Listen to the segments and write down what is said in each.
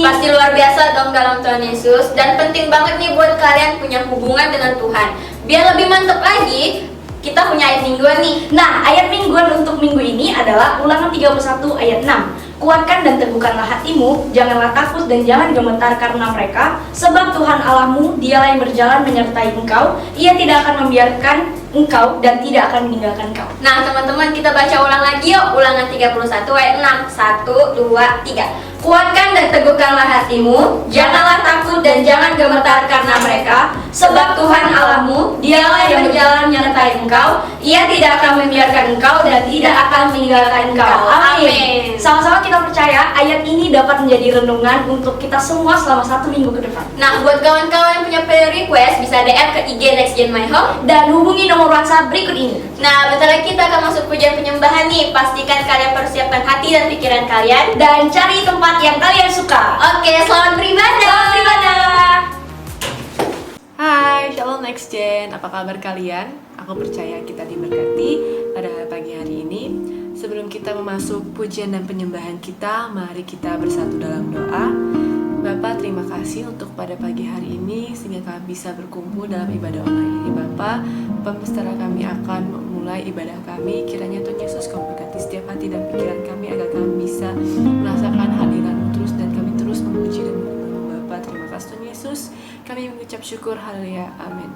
Pasti luar biasa dong dalam Tuhan Yesus. Dan penting banget nih buat kalian punya hubungan dengan Tuhan. Biar lebih mantap lagi, kita punya ayat mingguan nih. Nah, ayat mingguan untuk minggu ini adalah Ulangan 31 ayat 6. Kuatkan dan teguhkanlah hatimu, janganlah takut dan jangan gemetar karena mereka, sebab Tuhan Allahmu, Dialah yang berjalan menyertai engkau. Ia tidak akan membiarkan engkau dan tidak akan meninggalkan engkau. Nah teman-teman, kita baca ulang lagi yuk. Ulangan 31 ayat 6. 1, 2, 3. Kuatkan dan teguhkanlah hatimu, janganlah takut dan jangan gemetar karena mereka, sebab Tuhan Allahmu, Dialah yang berjalan menyertai engkau. Ia tidak akan membiarkan engkau dan tidak akan meninggalkan engkau. Amin. Sama-sama kita percaya ayat ini dapat menjadi renungan untuk kita semua selama 1 minggu ke depan. Nah, buat kawan-kawan yang punya prayer request, bisa DM ke IG Next Gen My Home Dan hubungi nomor WhatsApp berikut ini. Nah, bentar lagi kita akan masuk pujian penyembahan nih. Pastikan kalian persiapkan hati dan pikiran kalian. Dan cari tempat yang kalian suka. Oke, selamat beribadah. Selamat beribadah. Hai, Shalom Next Gen, apa kabar kalian? Aku percaya kita diberkati pada pagi hari ini. Sebelum kita memasuki pujian dan penyembahan kita, mari kita bersatu dalam doa. Bapak, terima kasih untuk pada pagi hari ini sehingga kami bisa berkumpul dalam ibadah online ini. Bapak sementara kami akan memulai ibadah kami, kiranya Tuhan Yesus kau berkati setiap hati dan pikiran kami agar kami bisa merasakan hadirat-Mu terus dan kami terus memuji dan menyembah Bapak. Terima kasih Tuhan Yesus, kami mengucap syukur, haleluya, amin.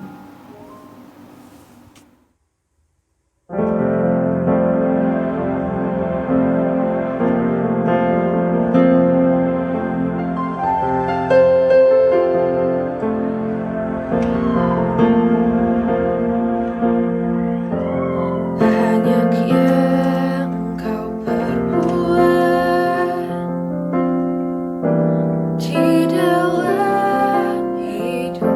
Di dalam hidup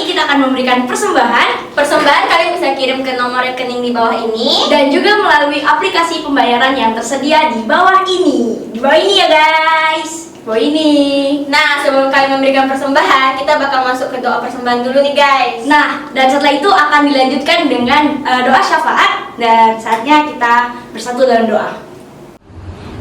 ini kita akan memberikan persembahan. Persembahan kalian bisa kirim ke nomor rekening di bawah ini. Dan juga melalui aplikasi pembayaran yang tersedia di bawah ini. Di bawah ini ya guys. Di bawah ini. Nah, sebelum kalian memberikan persembahan, kita bakal masuk ke doa persembahan dulu nih guys. Nah, dan setelah itu akan dilanjutkan dengan doa syafaat. Dan saatnya kita bersatu dalam doa.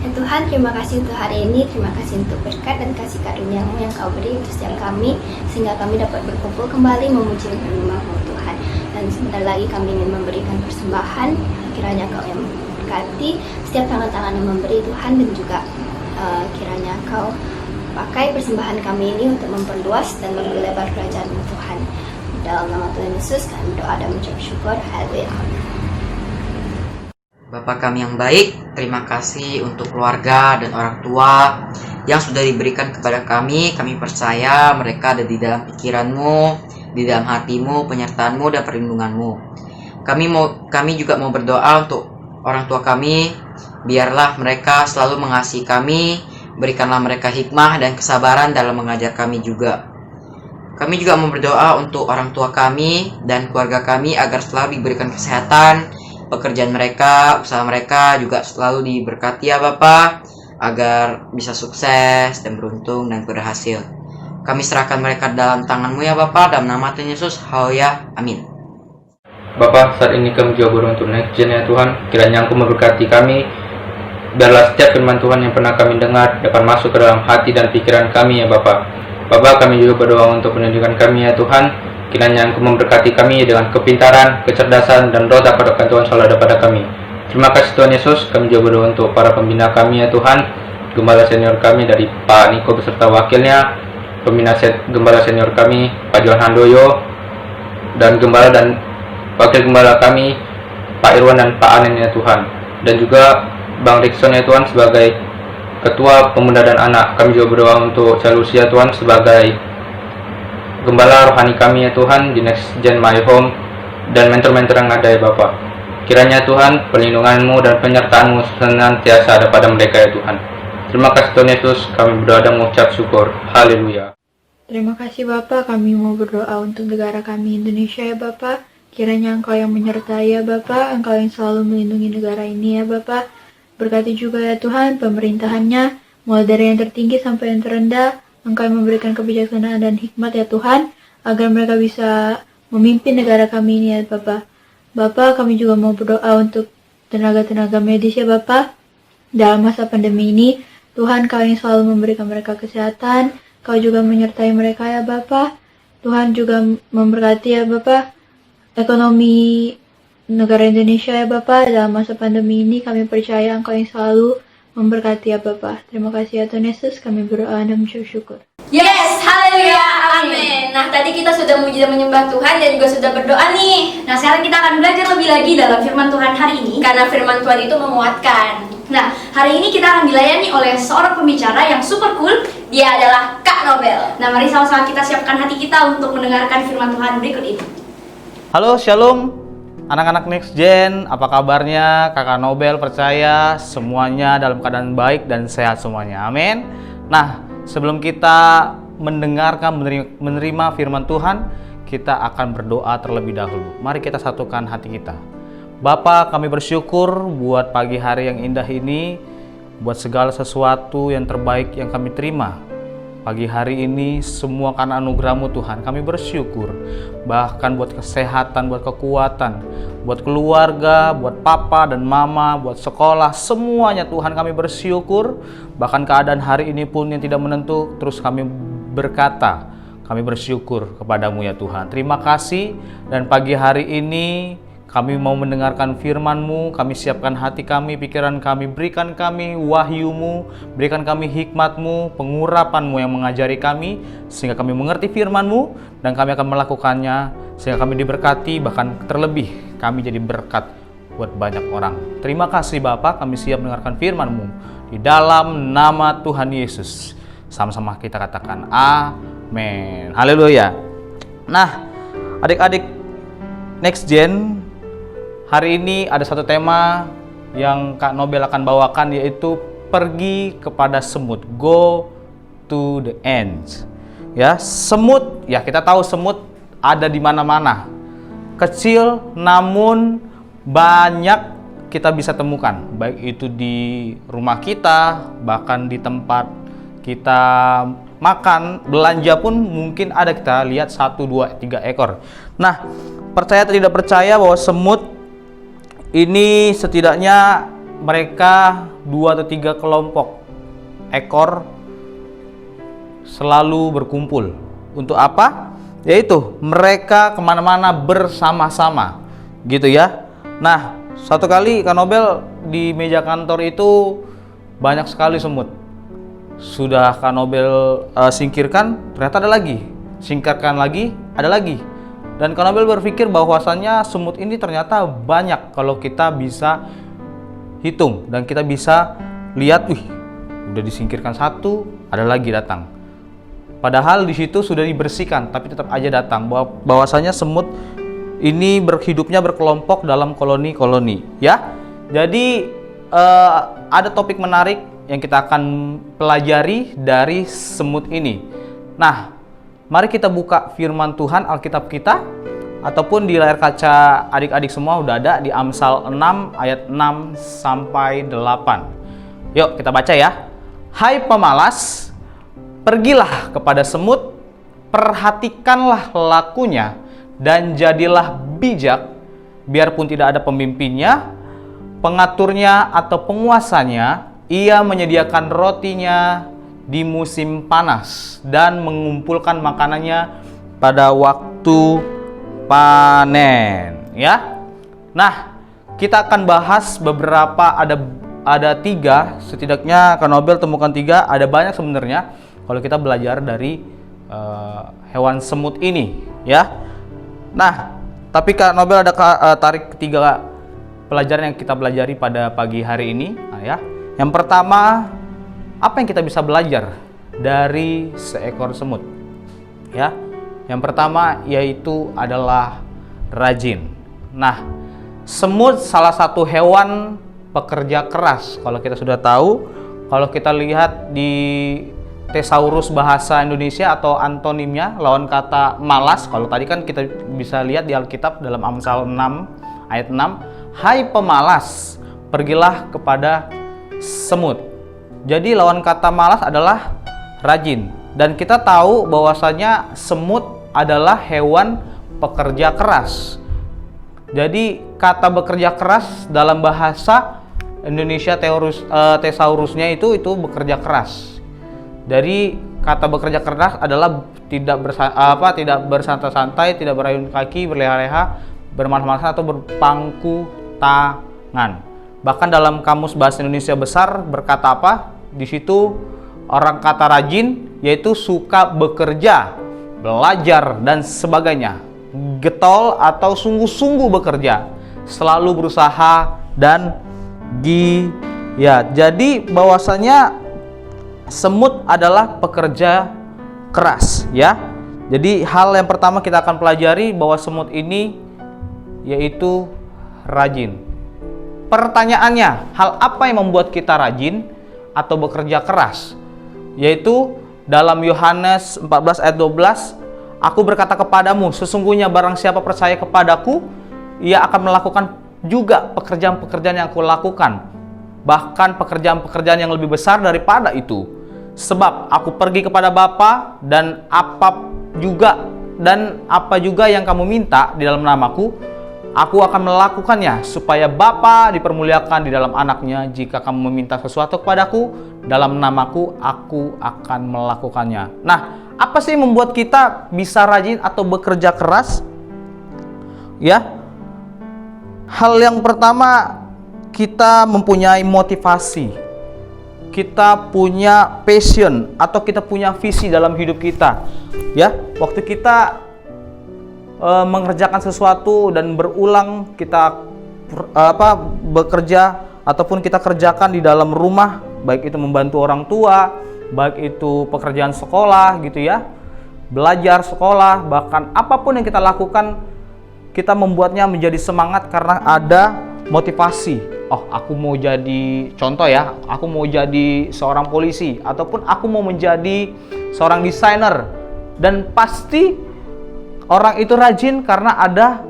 Ya Tuhan, terima kasih untuk hari ini, terima kasih untuk berkat dan kasih karunia-Mu yang Kau beri untuk setiap kami, sehingga kami dapat berkumpul kembali memuji dan menyembah-Mu Tuhan. Dan sebentar lagi kami ingin memberikan persembahan, kiranya Kau yang memberkati setiap tangan-tangan yang memberi Tuhan, dan juga kiranya Kau pakai persembahan kami ini untuk memperluas dan memperlebar kerajaan-Mu Tuhan. Dalam nama Tuhan Yesus kami berdoa dan mengucap syukur. Haleluya. Bapa kami yang baik, terima kasih untuk keluarga dan orang tua yang sudah diberikan kepada kami. Kami percaya mereka ada di dalam pikiran-Mu, di dalam hati-Mu, penyertaan-Mu dan perlindungan-Mu. Kami juga mau berdoa untuk orang tua kami, biarlah mereka selalu mengasihi kami, berikanlah mereka hikmah dan kesabaran dalam mengajar kami juga. Kami juga mau berdoa untuk orang tua kami dan keluarga kami agar selalu diberikan kesehatan, pekerjaan mereka, usaha mereka juga selalu diberkati ya Bapa, agar bisa sukses dan beruntung dan berhasil. Kami serahkan mereka dalam tangan-Mu ya Bapa, dalam nama Tuhan Yesus, haleluya, amin. Bapa, saat ini kami juga beruntung Next Gen ya Tuhan, kiranya Engkau memberkati kami, biarlah setiap firman Tuhan yang pernah kami dengar dapat masuk ke dalam hati dan pikiran kami ya Bapa. Bapa, kami juga berdoa untuk pendidikan kami ya Tuhan, kiranya Engkau memberkati kami dengan kepintaran, kecerdasan, dan roh dapat Tuhan selalu ada pada kami. Terima kasih Tuhan Yesus. Kami juga berdoa untuk para pembina kami ya Tuhan, gembala senior kami dari Pak Niko beserta wakilnya, gembala senior kami Pak Johan Handoyo, dan gembala dan wakil gembala kami Pak Irwan dan Pak Anen ya Tuhan, dan juga Bang Rickson ya Tuhan sebagai Ketua Pemuda dan Anak. Kami juga berdoa untuk Calusi ya Tuhan sebagai gembala rohani kami ya Tuhan di Next Gen My Home, dan mentor-mentor yang ada ya Bapak. Kiranya Tuhan perlindungan-Mu dan penyertaan-Mu senantiasa ada pada mereka ya Tuhan. Terima kasih Tuhan Yesus, kami berdoa dan mengucap syukur. Haleluya. Terima kasih Bapak, kami mau berdoa untuk negara kami Indonesia ya Bapak. Kiranya Engkau yang menyertai ya Bapak, Engkau yang selalu melindungi negara ini ya Bapak. Berkati juga ya Tuhan pemerintahannya, mulai dari yang tertinggi sampai yang terendah. Engkau yang memberikan kebijaksanaan dan hikmat ya Tuhan, agar mereka bisa memimpin negara kami ini ya Bapak. Bapak, kami juga mau berdoa untuk tenaga-tenaga medis ya Bapak. Dalam masa pandemi ini, Tuhan Kau yang selalu memberikan mereka kesehatan, Kau juga menyertai mereka ya Bapak. Tuhan juga memberkati ya Bapak ekonomi negara Indonesia ya Bapak. Dalam masa pandemi ini kami percaya Engkau yang selalu memberkati ya Bapak. Terima kasih ya Tuhan Yesus, kami berdoa dan bersyukur. Yes, haleluya, amin. Nah, tadi kita sudah memuji dan menyembah Tuhan dan juga sudah berdoa nih. Nah, sekarang kita akan belajar lebih lagi dalam firman Tuhan hari ini. Karena firman Tuhan itu memuatkan. Nah, hari ini kita akan dilayani oleh seorang pembicara yang super cool. Dia adalah Kak Nobel. Nah, mari sama-sama kita siapkan hati kita untuk mendengarkan firman Tuhan berikut ini. Halo, Shalom anak-anak Next Gen, apa kabarnya? Kakak Nobel percaya semuanya dalam keadaan baik dan sehat semuanya, amin. Nah, sebelum kita mendengarkan, menerima firman Tuhan, kita akan berdoa terlebih dahulu. Mari kita satukan hati kita. Bapa, kami bersyukur buat pagi hari yang indah ini, buat segala sesuatu yang terbaik yang kami terima. Pagi hari ini semua karena anugerah-Mu Tuhan, kami bersyukur. Bahkan buat kesehatan, buat kekuatan, buat keluarga, buat papa dan mama, buat sekolah, semuanya Tuhan kami bersyukur. Bahkan keadaan hari ini pun yang tidak menentu, terus kami berkata, kami bersyukur kepadamu ya Tuhan. Terima kasih, dan pagi hari ini kami mau mendengarkan firman-Mu, kami siapkan hati kami, pikiran kami, berikan kami wahyu-Mu, berikan kami hikmat-Mu, pengurapan-Mu yang mengajari kami, sehingga kami mengerti firman-Mu, dan kami akan melakukannya, sehingga kami diberkati, bahkan terlebih kami jadi berkat buat banyak orang. Terima kasih Bapak, kami siap mendengarkan firman-Mu, di dalam nama Tuhan Yesus. Sama-sama kita katakan amin. Haleluya. Nah, adik-adik Next Gen, hari ini ada satu tema yang Kak Nobel akan bawakan, yaitu pergi kepada semut. Go to the ends. Ya, semut, ya kita tahu semut ada di mana-mana. Kecil namun banyak kita bisa temukan, baik itu di rumah kita, bahkan di tempat kita makan, belanja pun mungkin ada, kita lihat 1, 2, 3 ekor. Nah, percaya atau tidak percaya bahwa semut ini setidaknya mereka 2 atau 3 kelompok ekor selalu berkumpul. Untuk apa? Yaitu mereka kemana-mana bersama-sama, gitu ya. Nah, satu kali Kak Nobel di meja kantor itu banyak sekali semut. Sudah Kak Nobel singkirkan, ternyata ada lagi. Singkirkan lagi, ada lagi. Dan Kak Nobel berpikir bahwasannya semut ini ternyata banyak kalau kita bisa hitung dan kita bisa lihat, wih, udah disingkirkan 1, ada lagi datang. Padahal di situ sudah dibersihkan, tapi tetap aja datang. Bahwasanya semut ini hidupnya berkelompok dalam koloni-koloni, ya. Jadi ada topik menarik yang kita akan pelajari dari semut ini. Nah, mari kita buka firman Tuhan Alkitab kita, ataupun di layar kaca adik-adik semua udah ada di Amsal 6 ayat 6 sampai 8. Yuk kita baca ya. Hai pemalas, pergilah kepada semut, perhatikanlah lakunya, dan jadilah bijak, biarpun tidak ada pemimpinnya, pengaturnya atau penguasanya. Ia menyediakan rotinya di musim panas dan mengumpulkan makanannya pada waktu panen, ya. Nah, kita akan bahas beberapa, ada 3, setidaknya Kak Nobel temukan 3, ada banyak sebenarnya kalau kita belajar dari hewan semut ini, ya. Nah, tapi Kak Nobel ada tarik 3 pelajaran yang kita pelajari pada pagi hari ini, ya. Yang pertama, apa yang kita bisa belajar dari seekor semut? Ya. Yang pertama yaitu adalah rajin. Nah, semut salah satu hewan pekerja keras. Kalau kita sudah tahu, kalau kita lihat di Thesaurus bahasa Indonesia atau antonimnya, lawan kata malas. Kalau tadi kan kita bisa lihat di Alkitab dalam Amsal 6 ayat 6, hai pemalas, pergilah kepada semut. Jadi lawan kata malas adalah rajin. Dan kita tahu bahwasanya semut adalah hewan pekerja keras. Jadi kata bekerja keras dalam bahasa Indonesia Thesaurusnya itu bekerja keras. Dari kata bekerja keras adalah tidak bersantai-santai, tidak berayun kaki, berleha-leha, bermalas-malasan atau berpangku tangan. Bahkan dalam Kamus Bahasa Indonesia Besar berkata apa? Di situ orang kata rajin yaitu suka bekerja, belajar dan sebagainya. Getol atau sungguh-sungguh bekerja, selalu berusaha dan giat. Jadi bahwasanya semut adalah pekerja keras, ya. Jadi hal yang pertama kita akan pelajari bahwa semut ini yaitu rajin. Pertanyaannya, hal apa yang membuat kita rajin atau bekerja keras? Yaitu dalam Yohanes 14 ayat 12, aku berkata kepadamu, sesungguhnya barang siapa percaya kepadaku, ia akan melakukan juga pekerjaan-pekerjaan yang aku lakukan, bahkan pekerjaan-pekerjaan yang lebih besar daripada itu. Sebab aku pergi kepada Bapa, dan apa juga yang kamu minta di dalam namaku, aku akan melakukannya, supaya Bapa dipermuliakan di dalam anaknya. Jika kamu meminta sesuatu kepadaku dalam namaku, aku akan melakukannya. Nah, apa sih yang membuat kita bisa rajin atau bekerja keras? Ya, hal yang pertama, kita mempunyai motivasi, kita punya passion atau kita punya visi dalam hidup kita. Ya, waktu kita mengerjakan sesuatu dan berulang kita bekerja ataupun kita kerjakan di dalam rumah, baik itu membantu orang tua, baik itu pekerjaan sekolah gitu ya, belajar sekolah, bahkan apapun yang kita lakukan, kita membuatnya menjadi semangat karena ada motivasi. Oh, aku mau jadi, contoh ya, aku mau jadi seorang polisi, ataupun aku mau menjadi seorang desainer. Dan pasti Orang itu rajin karena ada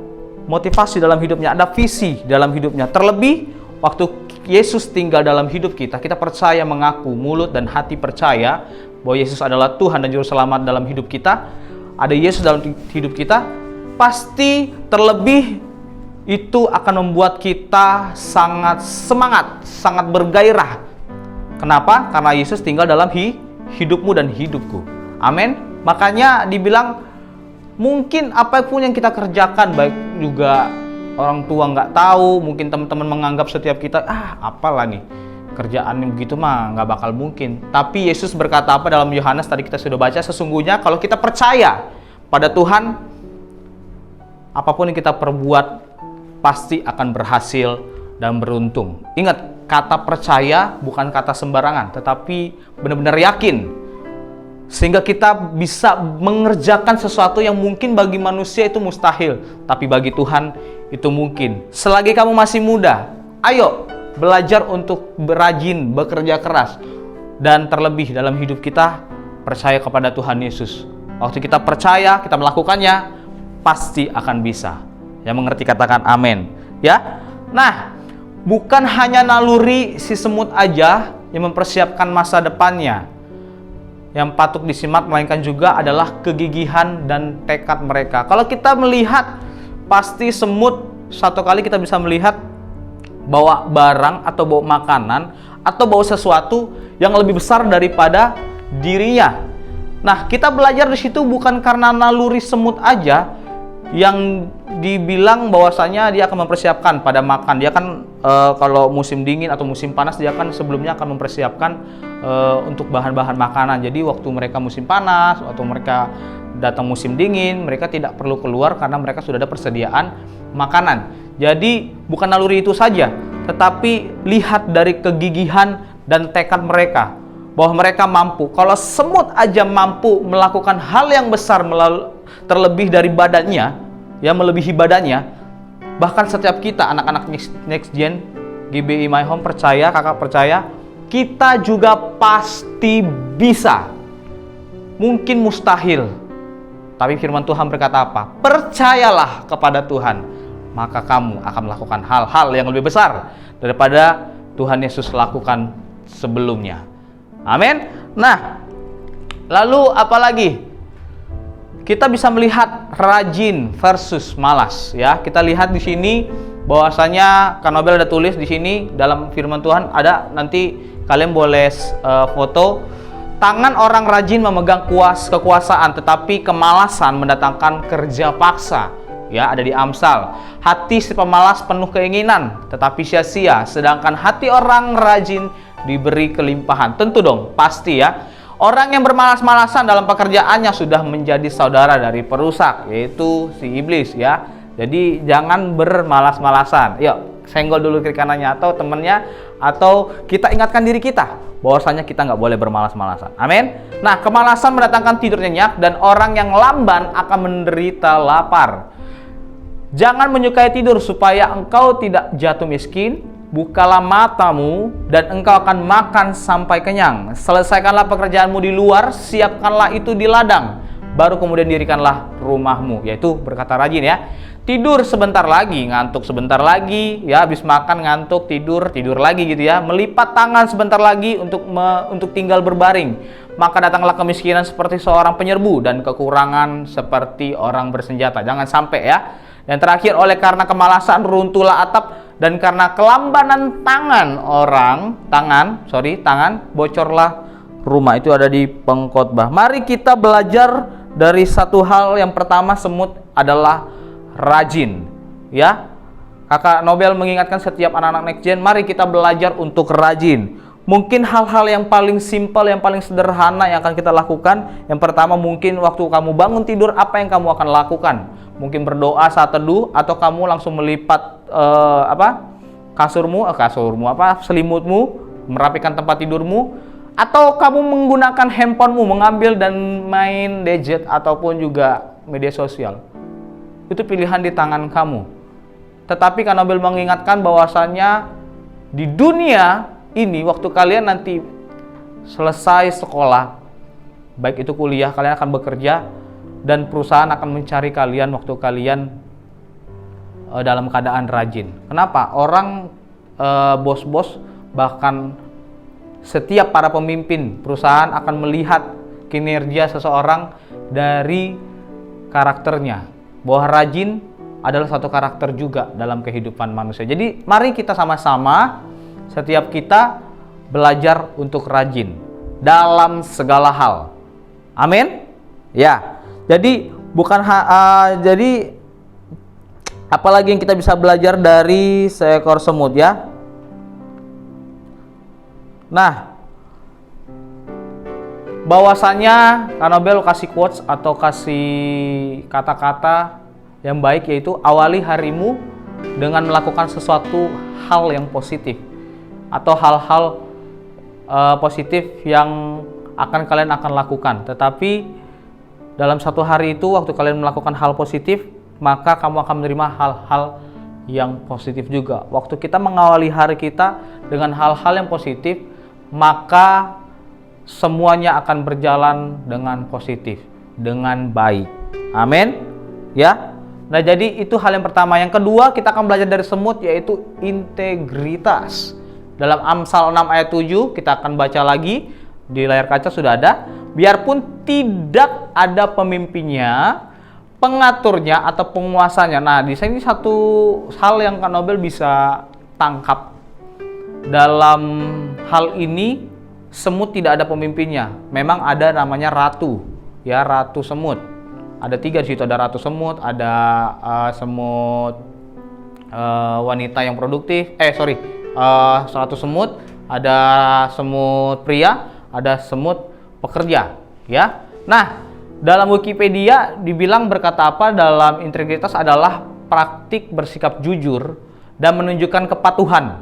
motivasi dalam hidupnya, ada visi dalam hidupnya. Terlebih waktu Yesus tinggal dalam hidup kita, kita percaya, mengaku, mulut dan hati percaya bahwa Yesus adalah Tuhan dan Juru Selamat dalam hidup kita, ada Yesus dalam hidup kita, pasti terlebih itu akan membuat kita sangat semangat, sangat bergairah. Kenapa? Karena Yesus tinggal dalam hidupmu dan hidupku. Amin. Makanya dibilang mungkin apapun yang kita kerjakan, baik juga orang tua nggak tahu, mungkin teman-teman menganggap setiap kita, apalah nih, kerjaan yang begitu mah nggak bakal mungkin. Tapi Yesus berkata apa dalam Yohanes tadi kita sudah baca, sesungguhnya kalau kita percaya pada Tuhan, apapun yang kita perbuat pasti akan berhasil dan beruntung. Ingat, kata percaya bukan kata sembarangan, tetapi benar-benar yakin. Sehingga kita bisa mengerjakan sesuatu yang mungkin bagi manusia itu mustahil, tapi bagi Tuhan itu mungkin. Selagi kamu masih muda, ayo belajar untuk rajin, bekerja keras. Dan terlebih dalam hidup kita, percaya kepada Tuhan Yesus. Waktu kita percaya, kita melakukannya, pasti akan bisa. Yang mengerti katakan amin. Ya. Nah, bukan hanya naluri si semut aja yang mempersiapkan masa depannya yang patut disimak, melainkan juga adalah kegigihan dan tekad mereka. Kalau kita melihat, pasti semut satu kali kita bisa melihat bawa barang atau bawa makanan atau bawa sesuatu yang lebih besar daripada dirinya. Nah, kita belajar di situ bukan karena naluri semut aja yang dibilang bahwasanya dia akan mempersiapkan pada makan. Dia kan kalau musim dingin atau musim panas, dia kan sebelumnya akan mempersiapkan untuk bahan-bahan makanan. Jadi waktu mereka musim panas, waktu mereka datang musim dingin, mereka tidak perlu keluar karena mereka sudah ada persediaan makanan. Jadi bukan naluri itu saja, tetapi lihat dari kegigihan dan tekad mereka, bahwa mereka mampu. Kalau semut aja mampu melakukan hal yang besar terlebih dari badannya, ya melebihi badannya, bahkan setiap kita anak-anak Next Gen GBI My Home percaya, kakak percaya, kita juga pasti bisa. Mungkin mustahil, tapi firman Tuhan berkata apa? Percayalah kepada Tuhan, maka kamu akan melakukan hal-hal yang lebih besar daripada Tuhan Yesus lakukan sebelumnya. Amin. Nah, lalu apa lagi? Kita bisa melihat rajin versus malas, ya. Kita lihat di sini bahwasanya Kak Nobel ada tulis di sini dalam firman Tuhan, ada, nanti kalian boleh foto. Tangan orang rajin memegang kekuasaan, tetapi kemalasan mendatangkan kerja paksa. Ya, ada di Amsal. Hati si pemalas penuh keinginan, tetapi sia-sia. Sedangkan hati orang rajin diberi kelimpahan. Tentu dong, pasti ya. Orang yang bermalas-malasan dalam pekerjaannya sudah menjadi saudara dari perusak, yaitu si iblis ya. Jadi jangan bermalas-malasan. Yuk, senggol dulu kiri kanannya atau temennya, atau kita ingatkan diri kita bahwasanya kita nggak boleh bermalas-malasan. Amin. Nah, kemalasan mendatangkan tidur nyenyak dan orang yang lamban akan menderita lapar. Jangan menyukai tidur supaya engkau tidak jatuh miskin. Bukalah matamu dan engkau akan makan sampai kenyang. Selesaikanlah pekerjaanmu di luar, siapkanlah itu di ladang, baru kemudian dirikanlah rumahmu. Yaitu berkata rajin ya. Tidur sebentar lagi, ngantuk sebentar lagi, ya habis makan ngantuk, tidur lagi gitu ya. Melipat tangan sebentar lagi untuk tinggal berbaring. Maka datanglah kemiskinan seperti seorang penyerbu dan kekurangan seperti orang bersenjata. Jangan sampai ya. Dan terakhir, oleh karena kemalasan runtuhlah atap, dan karena kelambanan tangan bocorlah rumah. Itu ada di Pengkhotbah. Mari kita belajar dari satu hal. Yang pertama, semut adalah rajin. Ya, Kakak Nobel mengingatkan setiap anak-anak Next Gen, mari kita belajar untuk rajin. Mungkin hal-hal yang paling simpel, yang paling sederhana yang akan kita lakukan. Yang pertama, mungkin waktu kamu bangun tidur, apa yang kamu akan lakukan? Mungkin berdoa saat teduh, atau kamu langsung melipat selimutmu, merapikan tempat tidurmu, atau kamu menggunakan handphonemu, mengambil dan main gadget ataupun juga media sosial. Itu pilihan di tangan kamu. Tetapi Kak Nobel mengingatkan bahwasannya di dunia ini, waktu kalian nanti selesai sekolah, baik itu kuliah, kalian akan bekerja, dan perusahaan akan mencari kalian waktu kalian dalam keadaan rajin. Kenapa? Orang bos-bos, bahkan setiap para pemimpin perusahaan akan melihat kinerja seseorang dari karakternya. Bahwa rajin adalah satu karakter juga dalam kehidupan manusia. Jadi mari kita sama-sama, setiap kita belajar untuk rajin dalam segala hal. Amin. Ya. Jadi jadi apalagi yang kita bisa belajar dari seekor semut ya. Nah, bahwasanya Kak Nobel kasih quotes atau kasih kata-kata yang baik, yaitu awali harimu dengan melakukan sesuatu hal yang positif atau hal-hal positif yang kalian akan lakukan. Tetapi dalam satu hari itu, waktu kalian melakukan hal positif, maka kamu akan menerima hal-hal yang positif juga. Waktu kita mengawali hari kita dengan hal-hal yang positif, maka semuanya akan berjalan dengan positif, dengan baik. Amin. Ya. Nah, jadi itu hal yang pertama. Yang kedua, kita akan belajar dari semut, yaitu integritas. Dalam Amsal 6 ayat 7, kita akan baca lagi. Di layar kaca sudah ada. Biarpun tidak ada pemimpinnya, pengaturnya atau penguasanya. Nah, di sini satu hal yang Kak Nobel bisa tangkap. Dalam hal ini, semut tidak ada pemimpinnya. Memang ada namanya ratu, ya, ratu semut. Ada 3 di situ, ada ratu semut, ada semut wanita yang produktif. Ratu semut, ada semut pria, ada semut pekerja, ya. Nah, dalam Wikipedia dibilang berkata apa? Dalam integritas adalah praktik bersikap jujur dan menunjukkan kepatuhan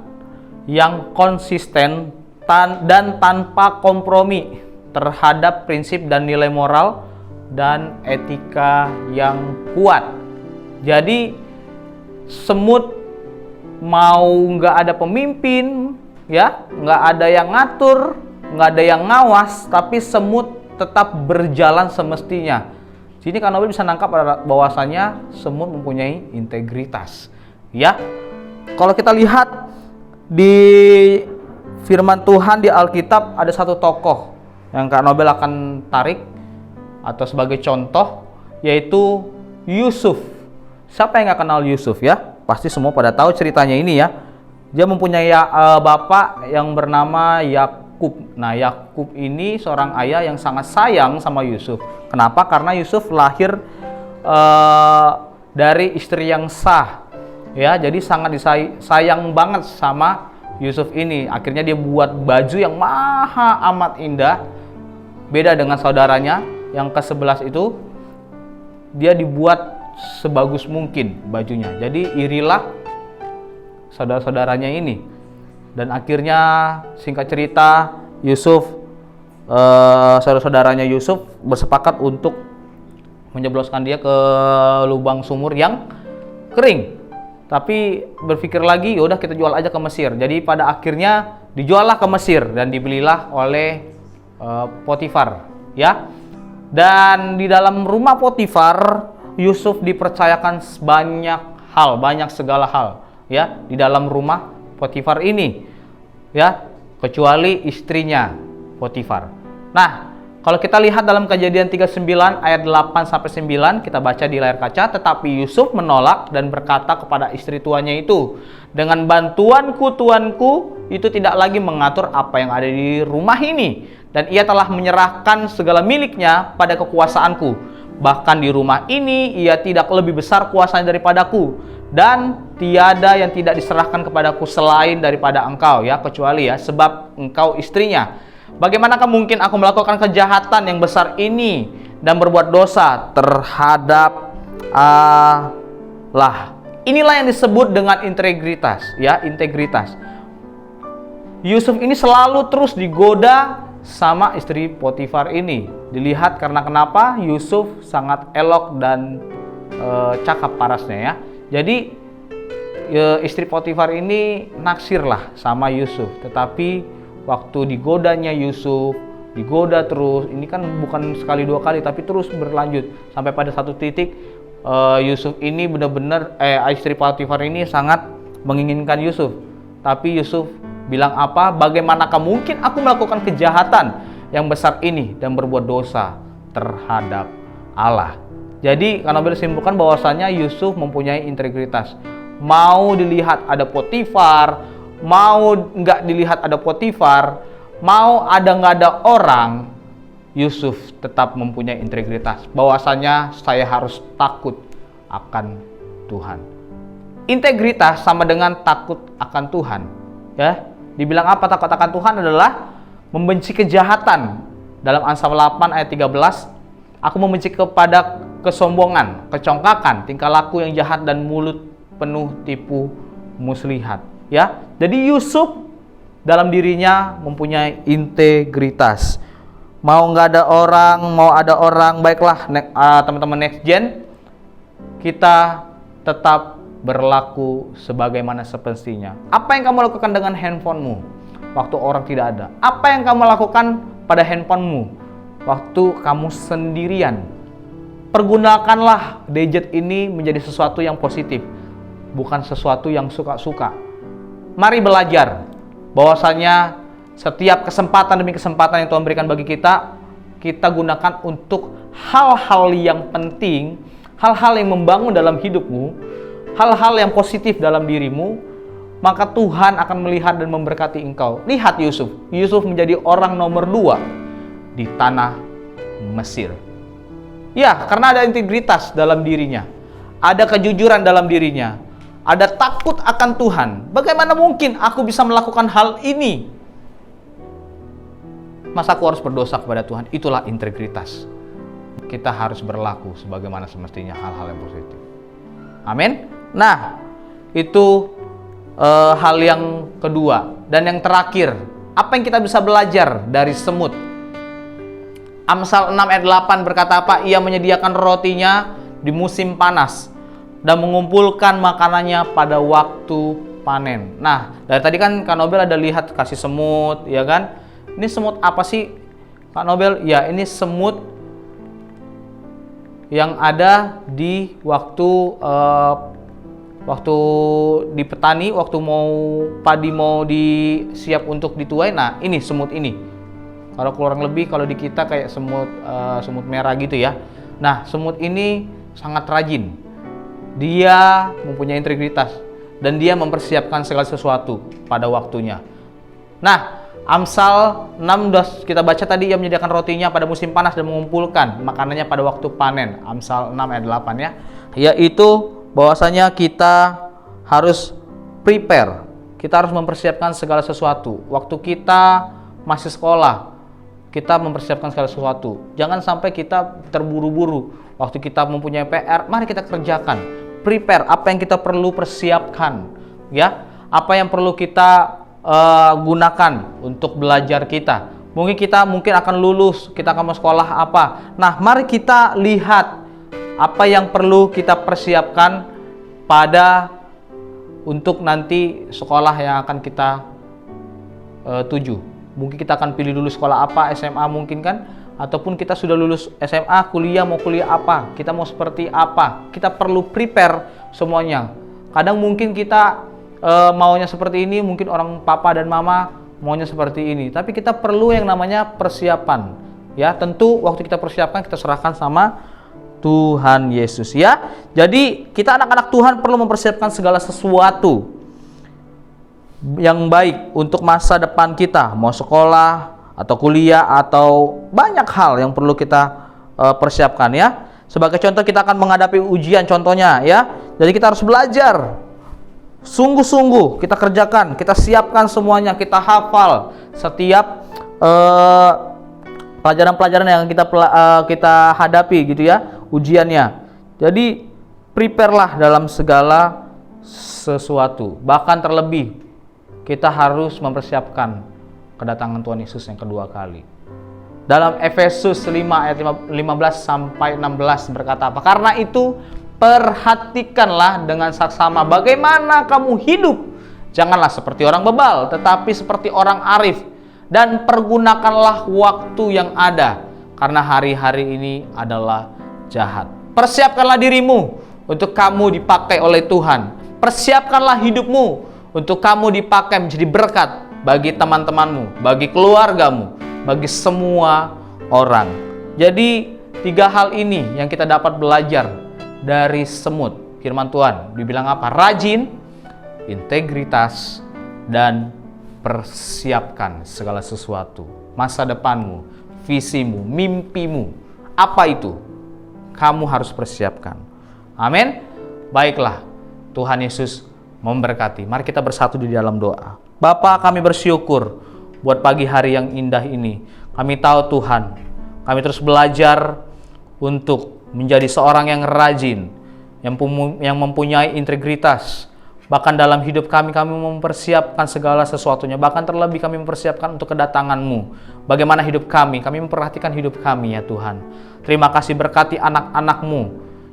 yang konsisten dan tanpa kompromi terhadap prinsip dan nilai moral dan etika yang kuat. Jadi semut mau nggak ada pemimpin, ya, nggak ada yang ngatur, nggak ada yang ngawas, tapi semut tetap berjalan semestinya. Sini Kak Nobel bisa nangkap bahwasanya semut mempunyai integritas, ya. Kalau kita lihat di firman Tuhan di Alkitab, ada satu tokoh yang Kak Nobel akan tarik atau sebagai contoh, yaitu Yusuf. Siapa yang nggak kenal Yusuf, ya? Pasti semua pada tahu ceritanya ini, ya. Dia mempunyai bapak yang bernama Yakub. Nah, Yakub ini seorang ayah yang sangat sayang sama Yusuf. Kenapa? Karena Yusuf lahir dari istri yang sah, ya. Jadi sangat sayang banget sama Yusuf ini. Akhirnya dia buat baju yang maha amat indah. Beda dengan saudaranya yang ke-11 itu, dia dibuat sebagus mungkin bajunya. Jadi irilah saudara-saudaranya ini. Dan akhirnya singkat cerita, Yusuf, saudara-saudaranya Yusuf bersepakat untuk menjebloskan dia ke lubang sumur yang kering. Tapi berpikir lagi, yaudah kita jual aja ke Mesir. Jadi pada akhirnya dijuallah ke Mesir dan dibelilah oleh Potifar, ya. Dan di dalam rumah Potifar, Yusuf dipercayakan banyak segala hal, ya, di dalam rumah Potifar ini, ya, kecuali istrinya Potifar. Nah, kalau kita lihat dalam Kejadian 39 ayat 8 sampai 9, kita baca di layar kaca, tetapi Yusuf menolak dan berkata kepada istri tuannya itu, dengan bantuanku tuanku itu tidak lagi mengatur apa yang ada di rumah ini, dan ia telah menyerahkan segala miliknya pada kekuasaanku. Bahkan di rumah ini ia tidak lebih besar kuasanya daripadaku, dan tiada yang tidak diserahkan kepadaku selain daripada engkau, ya, kecuali, ya, sebab engkau istrinya. Bagaimanakah mungkin aku melakukan kejahatan yang besar ini dan berbuat dosa terhadap Allah? Inilah yang disebut dengan integritas, ya, integritas. Yusuf ini selalu terus digoda sama istri Potifar ini. Dilihat karena kenapa? Yusuf sangat elok dan cakap parasnya, ya. Jadi istri Potifar ini naksirlah sama Yusuf. Tetapi waktu digodanya Yusuf, digoda terus. Ini kan bukan sekali dua kali, tapi terus berlanjut sampai pada satu titik Yusuf ini benar-benar istri Potifar ini sangat menginginkan Yusuf. Tapi Yusuf bilang apa? Bagaimanakah mungkin aku melakukan kejahatan yang besar ini dan berbuat dosa terhadap Allah. Jadi Kak Nobel simpulkan bahwasanya Yusuf mempunyai integritas. Mau dilihat ada Potifar, mau nggak dilihat ada Potifar, mau ada nggak ada orang, Yusuf tetap mempunyai integritas. Bahwasanya saya harus takut akan Tuhan. Integritas sama dengan takut akan Tuhan. Ya, dibilang apa takut akan Tuhan adalah membenci kejahatan. Dalam Amsal 8 ayat 13, aku membenci kepada kesombongan, kecongkakan, tingkah laku yang jahat dan mulut penuh tipu muslihat. Ya, jadi Yusuf dalam dirinya mempunyai integritas. Mau nggak ada orang, mau ada orang, baiklah teman-teman Next Gen, kita tetap berlaku sebagaimana semestinya. Apa yang kamu lakukan dengan handphonemu waktu orang tidak ada? Apa yang kamu lakukan pada handphonemu waktu kamu sendirian? Pergunakanlah gadget ini menjadi sesuatu yang positif, bukan sesuatu yang suka-suka. Mari belajar bahwasanya setiap kesempatan demi kesempatan yang Tuhan berikan bagi kita, kita gunakan untuk hal-hal yang penting, hal-hal yang membangun dalam hidupmu, hal-hal yang positif dalam dirimu, maka Tuhan akan melihat dan memberkati engkau. Lihat Yusuf. Yusuf menjadi orang nomor 2 di tanah Mesir. Ya, karena ada integritas dalam dirinya, ada kejujuran dalam dirinya, ada takut akan Tuhan. Bagaimana mungkin aku bisa melakukan hal ini? Masa aku harus berdosa kepada Tuhan? Itulah integritas. Kita harus berlaku sebagaimana semestinya, hal-hal yang positif. Amin. Nah, itu hal yang kedua. Dan yang terakhir, apa yang kita bisa belajar dari semut? Amsal 6 ayat 8 berkata apa? Ia menyediakan rotinya di musim panas dan mengumpulkan makanannya pada waktu panen. Nah, dari tadi kan Kak Nobel ada lihat kasih semut, ya kan? Ini semut apa sih, Kak Nobel? Ya, ini semut yang ada di waktu di petani, waktu mau padi mau disiap untuk dituai. Nah, ini semut ini. Kalau kurang lebih kalau di kita kayak semut merah gitu ya. Nah, semut ini sangat rajin. Dia mempunyai integritas dan dia mempersiapkan segala sesuatu pada waktunya. Nah, Amsal 6 kita baca tadi, ia menyediakan rotinya pada musim panas dan mengumpulkan makanannya pada waktu panen. Amsal 6 ayat 8 ya. Yaitu bahwasanya kita harus prepare. Kita harus mempersiapkan segala sesuatu. Waktu kita masih sekolah, kita mempersiapkan segala sesuatu. Jangan sampai kita terburu-buru. Waktu kita mempunyai PR, mari kita kerjakan. Prepare apa yang kita perlu persiapkan, ya. Apa yang perlu kita gunakan untuk belajar kita. Mungkin akan lulus, kita akan mau sekolah apa. Nah, mari kita lihat apa yang perlu kita persiapkan untuk nanti sekolah yang akan kita tuju. Mungkin kita akan pilih dulu sekolah apa, SMA mungkin kan, ataupun kita sudah lulus SMA, kuliah mau kuliah apa, kita mau seperti apa. Kita perlu prepare semuanya. Kadang mungkin kita maunya seperti ini, mungkin orang papa dan mama maunya seperti ini. Tapi kita perlu yang namanya persiapan. Ya, tentu waktu kita persiapkan kita serahkan sama Tuhan Yesus ya. Jadi kita anak-anak Tuhan perlu mempersiapkan segala sesuatu yang baik untuk masa depan kita, mau sekolah atau kuliah atau banyak hal yang perlu kita persiapkan ya. Sebagai contoh, kita akan menghadapi ujian contohnya ya. Jadi kita harus belajar sungguh-sungguh, kita kerjakan, kita siapkan semuanya, kita hafal setiap pelajaran-pelajaran yang kita hadapi gitu ya, ujiannya. Jadi prepare-lah dalam segala sesuatu. Bahkan terlebih kita harus mempersiapkan kedatangan Tuhan Yesus yang kedua kali. Dalam Efesus 5 ayat 15 sampai 16 berkata apa? Karena itu perhatikanlah dengan saksama bagaimana kamu hidup. Janganlah seperti orang bebal, tetapi seperti orang arif. dan pergunakanlah waktu yang ada, karena hari-hari ini adalah jahat. Persiapkanlah dirimu untuk kamu dipakai oleh Tuhan. Persiapkanlah hidupmu untuk kamu dipakai menjadi berkat bagi teman-temanmu, bagi keluargamu, bagi semua orang. Jadi 3 hal ini yang kita dapat belajar dari semut. Firman Tuhan dibilang apa? Rajin, integritas, dan persiapkan segala sesuatu. Masa depanmu, visimu, mimpimu. Apa itu? Kamu harus persiapkan. Amin. Baiklah, Tuhan Yesus memberkati. Mari kita bersatu di dalam doa. Bapa, kami bersyukur buat pagi hari yang indah ini. Kami tahu Tuhan, kami terus belajar untuk menjadi seorang yang rajin, yang mempunyai integritas. Bahkan dalam hidup kami mempersiapkan segala sesuatunya. Bahkan terlebih kami mempersiapkan untuk kedatangan-Mu. Bagaimana hidup kami memperhatikan hidup kami ya Tuhan. Terima kasih, berkati anak-anak-Mu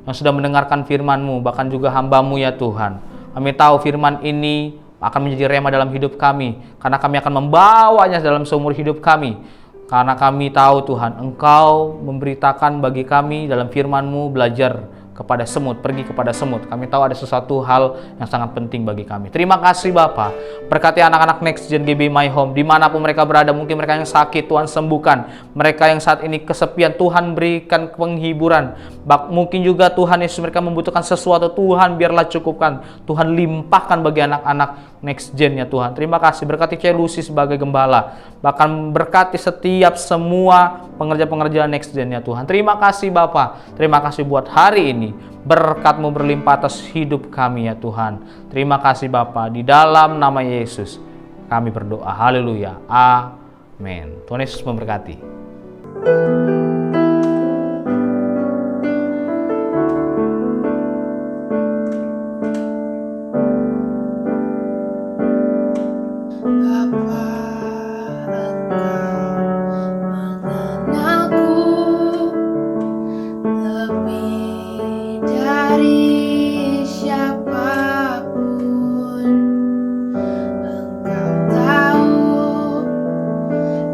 yang sudah mendengarkan firman-Mu, bahkan juga hamba-Mu ya Tuhan. Kami tahu firman ini akan menjadi rema dalam hidup kami, karena kami akan membawanya dalam seumur hidup kami. Karena kami tahu Tuhan, Engkau memberitakan bagi kami dalam firman-Mu, belajar kepada semut, pergi kepada semut. Kami tahu ada sesuatu hal yang sangat penting bagi kami. Terima kasih Bapa. Berkati anak-anak Next Gen GB My Home, dimanapun mereka berada. Mungkin mereka yang sakit, Tuhan sembuhkan. Mereka yang saat ini kesepian, Tuhan berikan penghiburan. Mungkin juga Tuhan Yesus mereka membutuhkan sesuatu, Tuhan biarlah cukupkan. Tuhan limpahkan bagi anak-anak Next Gen ya Tuhan. Terima kasih. Berkati Celusi sebagai gembala. Bahkan berkati setiap semua pengerja-pengerja Next Gen ya Tuhan. Terima kasih Bapa. Terima kasih buat hari ini. Berkat-Mu berlimpah atas hidup kami ya Tuhan. Terima kasih Bapa. Di dalam nama Yesus kami berdoa. Haleluya. Amin. Tuhan Yesus memberkati.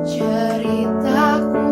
Ceritaku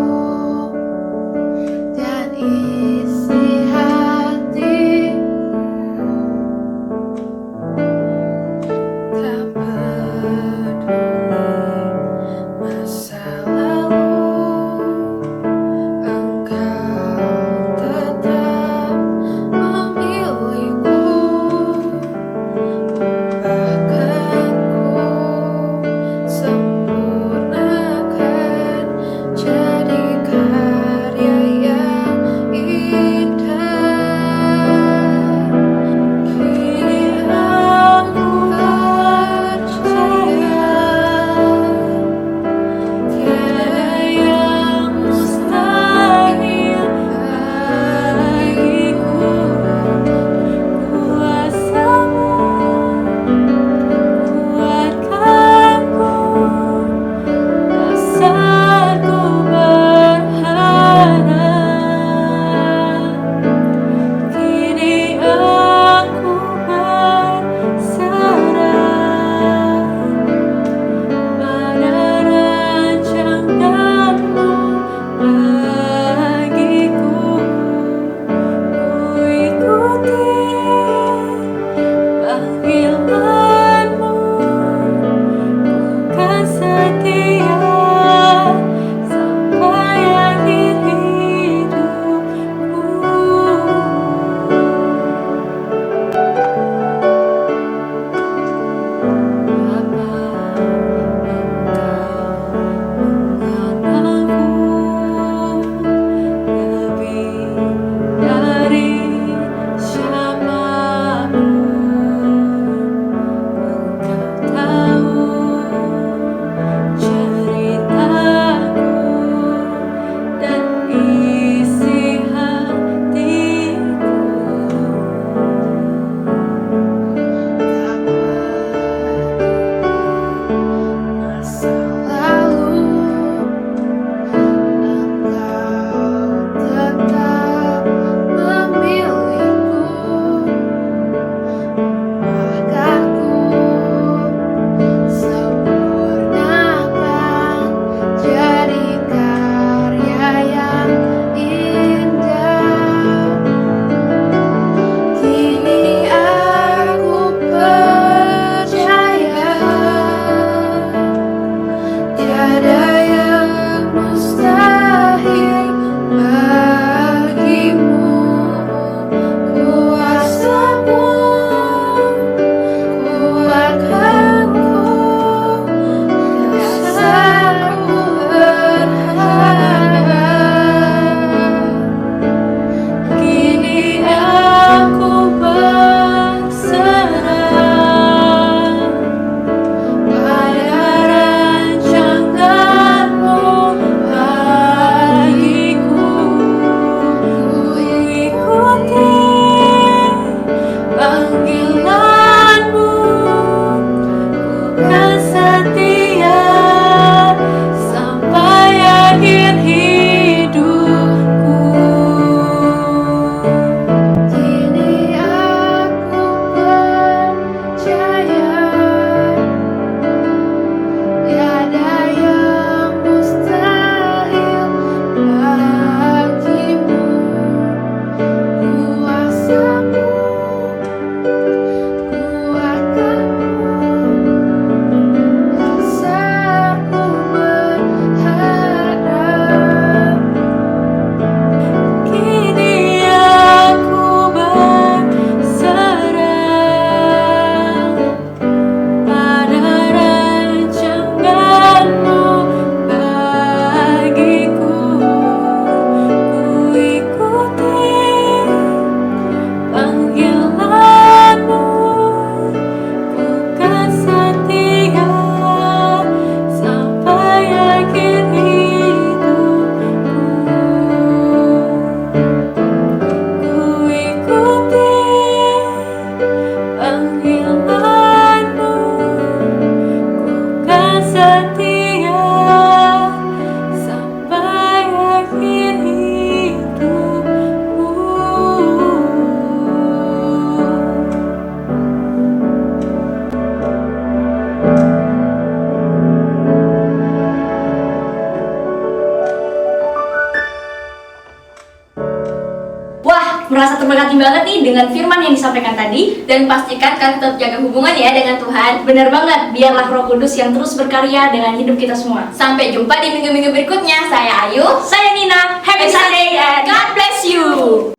diberkati banget nih dengan firman yang disampaikan tadi. Dan pastikan kalian tetap jaga hubungan ya dengan Tuhan. Benar banget, biarlah Roh Kudus yang terus berkarya dengan hidup kita semua. Sampai jumpa di minggu-minggu berikutnya. Saya Ayu. Saya Nina, happy Sunday and God bless you.